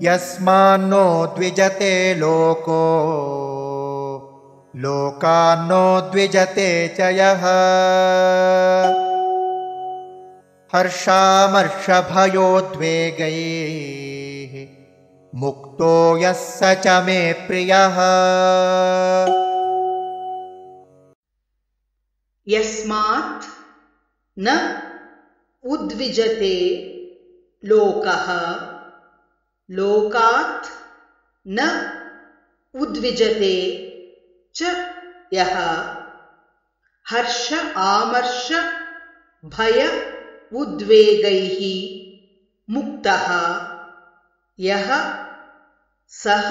यस्मान्नो द्विजते लोको लोकान्नो द्विजते च यः हर्षामर्षभयोद्वेगैः मुक्तो यः स च मे प्रियः। यस्मात् न उद्विजते लोकः लोकात् न उद्विजते च यः हर्ष आमर्ष भय उद्वेगैः मुक्तः यः सः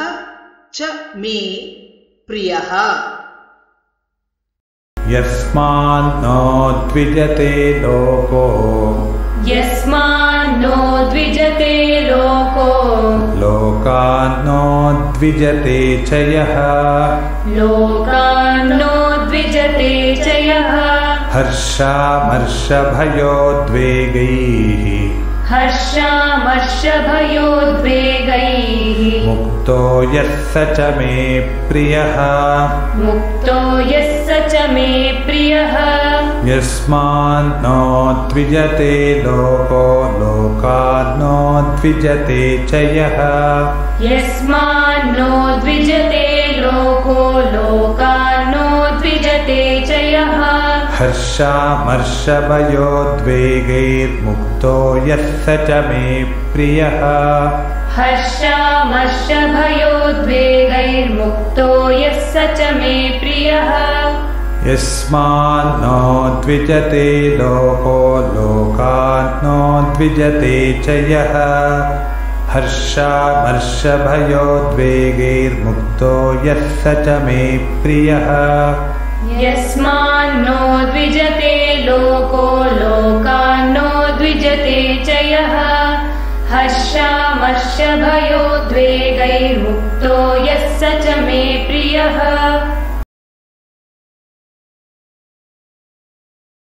च मे प्रियः। यस्मान्नो द्विजते लोको यस्मान्नो द्विजते लोको लोकान्नो द्विजते च यः लोकान्नो द्विजते च यः हर्षामर्षभयोद्वेगैः हर्षामर्षभयोद्वेगैः मुक्तो यः स च मे प्रियः मुक्तो यः स च मे प्रियः। यस्मान्नो द्विजते लोको लोकान्नो द्विजते च यः यस्मान्नो द्विजते लोको लोकान्नो द्विजते च यः हर्षामर्षभयोद्वेगैर्मुक्तो यः स च मे प्रियः हर्षामर्षभयोद्वेगैर्मुक्तो यः स च मे प्रियः। यस्मान्नो द्विजते लोको लोकान्नो द्विजते च यः हर्षामर्षभयोद्वेगैर्मुक्तो यः स च मे प्रियः। यस्मान्नो द्विजते लोको लोकान्नो द्विजते च यः हर्षामर्षभयोद्वेगैर्मुक्तो यः स च मे प्रियः।